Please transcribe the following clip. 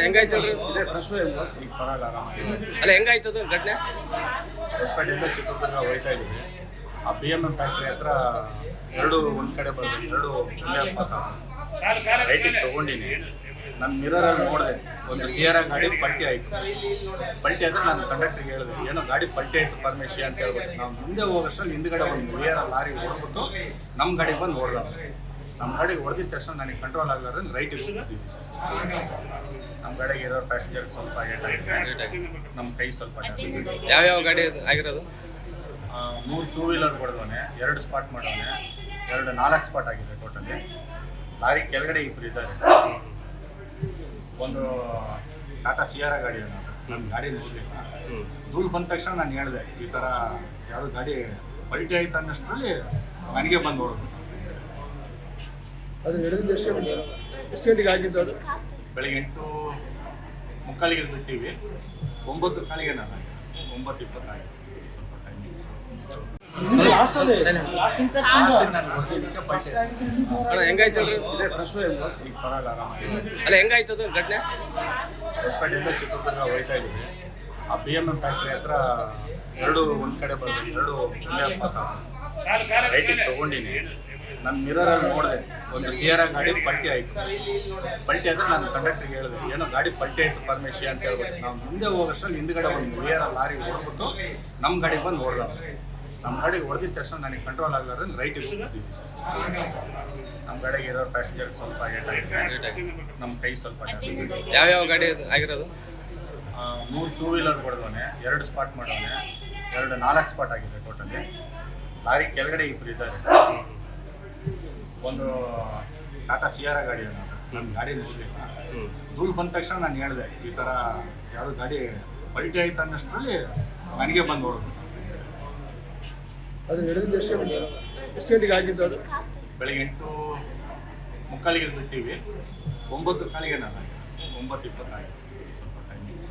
ಹೆಂಗಾಯ್ತು ಅಲ್ಲ ಹೆಂಗಾಯ್ತು ಅದು ಘಟನೆ? ಹೊಸಪೇಟೆಯಿಂದ ಚಿತ್ರದುರ್ಗ ಹೋಗ್ತಾ ಇದ್ದೀವಿ. ಆ BMM ಫ್ಯಾಕ್ಟ್ರಿ ಹತ್ರ ಒಂದು ಕಡೆ ಬರಬೇಕು, ಎರಡು ಒಂದೇ ಪಾಸ್ ಆಗ್ತದೆ. ರೈಟಿಗೆ ತೊಗೊಂಡಿನಿ. ನನ್ನ ಮಿರರಲ್ಲಿ ನೋಡಿದೆ, ಒಂದು ಸಿಯರ ಗಾಡಿ ಪಲ್ಟಿ ಆಯಿತು. ಪಲ್ಟಿ ಆದರೆ ನಾನು ಕಂಡಕ್ಟ್ರಿಗೆ ಹೇಳಿದೆ, ಏನೋ ಗಾಡಿ ಪಲ್ಟಿ ಆಯಿತು ಪರಮೇಶಿ ಅಂತ ಹೇಳ್ಬಿಟ್ಟು. ನಾವು ಮುಂದೆ ಹೋಗೋಷ್ಟರಲ್ಲಿ ಹಿಂದ್ಗಡೆ ಒಂದು ಸಿಯರ ಲಾರಿ ಹೊಡ್ಬಿಟ್ಟು ನಮ್ಮ ಗಾಡಿಗೆ ಬಂದು ಹೊಡೆದ. ನಮ್ಮ ಗಾಡಿಗೆ ಹೊಡೆದಿದ್ದ ತಕ್ಷಣ ನನಗೆ ಕಂಟ್ರೋಲ್ ಆಗಲಾರ್ದು ರೈಟಿಗೆ ಹೋಗ್ತಿದ್ವಿ. ನಮ್ಮ ಗಾಡಿಗೆ ಇರೋ ಪ್ಯಾಸೆಂಜರ್ಗೆ ಸ್ವಲ್ಪ ಏಟಾಗಿದೆ, ನಮ್ಮ ಕೈ ಸ್ವಲ್ಪ ಯಾವ್ಯಾವ ಗಾಡಿ ಆಗಿರೋದು? 3 2 ವೀಲರ್ ಹೊಡೆದವನೆ, 2 ಸ್ಪಾಟ್ ಮಾಡವನೆ, 4 ಸ್ಪಾಟ್ ಆಗಿದೆ ಟೋಟಲಿ. ಲಾರಿ ಕೆಳಗಡೆ ಇಬ್ಬರು ಇದ್ದಾರೆ. ಒಂದು ಟಾಟಾ ಸಿಯಾರ ಗಾಡಿ ಅನ್ನೋದು, ನನ್ನ ಗಾಡಿ ನೋಡಲಿಲ್ಲ. ಧೂಳು ಬಂದ ತಕ್ಷಣ ನಾನು ಹೇಳಿದೆ, ಈ ಥರ ಯಾವುದು ಗಾಡಿ ಪಲ್ಟಿ ಆಯ್ತು ಅನ್ನೋಷ್ಟರಲ್ಲಿ ನನಗೆ ಬಂದು ನೋಡೋದು. ಅದು ನಡೆದಿದ್ದು ಎಷ್ಟು ಗಂಟೆಗೆ ಆಗಿದ್ದು? ಅದು ಬೆಳಿಗ್ಗೆ 8:45 ಬಿಟ್ಟಿವಿ, 9:15 ನಾನು 9:20 ಆಗಿದೆ. ಸ್ವಲ್ಪ ಟೈಮಿಂಗ್ ಹೆಂಗಾಯ್ತು ಪರವಾಗಿಲ್ಲ, ಆರಾಮಾಗಿ. ಅಲ್ಲ ಹೆಂಗಾಯ್ತು ಅದು ಘಟನೆ? ಹೊಸಪೇಟೆಯಿಂದ ಚಿತ್ರದುರ್ಗ ಹೋಗ್ತಾ ಇದ್ದೀವಿ. ಆ BMM ಫ್ಯಾಕ್ಟ್ರಿ ಹತ್ರ ಒಂದು ಕಡೆ ಬರಬೇಕು, ಎರಡು ಒಂದೇ ಪಾಸ್ ಆಗ್ತದೆ. ರೈಟಿಗೆ ತೊಗೊಂಡಿನಿ. ನನ್ನ ಮಿರರಲ್ಲಿ ನೋಡಿದೆ, ಒಂದು ಸಿಯರ ಗಾಡಿ ಪಲ್ಟಿ ಆಯಿತು. ಪಲ್ಟಿ ಆದರೆ ನಾನು ಕಂಡಕ್ಟ್ರಿಗೆ ಹೇಳಿದೆ, ಏನೋ ಗಾಡಿ ಪಲ್ಟಿ ಆಯಿತು ಪರಮೇಶಿ ಅಂತ ಹೇಳ್ಬಿಟ್ಟು. ನಾವು ಮುಂದೆ ಹೋಗೋಷ್ಟರಲ್ಲಿ ಹಿಂದ್ಗಡೆ ಒಂದು ಸಿಯರ ಲಾರಿ ಹೊಡ್ಬಿಟ್ಟು ನಮ್ಮ ಗಾಡಿಗೆ ಬಂದು ಹೊಡೆದ. ನಮ್ಮ ಗಾಡಿಗೆ ಹೊಡೆದಿದ್ದ ತಕ್ಷಣ ನನಗೆ ಕಂಟ್ರೋಲ್ ಆಗಲಾರ್ದು ರೈಟಿಗೆ ಹೋಗ್ತಿದ್ವಿ. ನಮ್ಮ ಗಾಡಿಗೆ ಇರೋ ಪ್ಯಾಸೆಂಜರ್ಗೆ ಸ್ವಲ್ಪ ಏಟಾಗಿದೆ, ನಮ್ಮ ಕೈ ಸ್ವಲ್ಪ ಯಾವ್ಯಾವ ಗಾಡಿ ಆಗಿರೋದು? 3 2 ವೀಲರ್ ಹೊಡೆದವನೆ, 2 ಸ್ಪಾಟ್ ಮಾಡವನೆ, 4 ಸ್ಪಾಟ್ ಆಗಿದೆ ಟೋಟಲಿ. ಲಾರಿ ಕೆಳಗಡೆ ಇಬ್ಬರು ಇದ್ದಾರೆ. ಒಂದು ಟಾಟಾ ಸಿಯಾರ ಗಾಡಿ ಅನ್ನೋದು, ನನ್ನ ಗಾಡಿ ನೋಡಲಿಲ್ಲ. ಧೂಳು ಬಂದ ತಕ್ಷಣ ನಾನು ಹೇಳಿದೆ, ಈ ಥರ ಯಾವುದು ಗಾಡಿ ಪಲ್ಟಿ ಆಯ್ತು ಅನ್ನೋಷ್ಟರಲ್ಲಿ ನನಗೆ ಬಂದು ನೋಡೋದು. ಅದು ನಡೆದಿದ್ದು ಎಷ್ಟು ಗಂಟೆಗೆ ಆಗಿದ್ದು? ಅದು ಬೆಳಿಗ್ಗೆ 8:45 ಬಿಟ್ಟಿವಿ, 9:15 ನಾನು 9:20 ಆಗಿದೆ. ಸ್ವಲ್ಪ ಟೈಮಿಂಗ್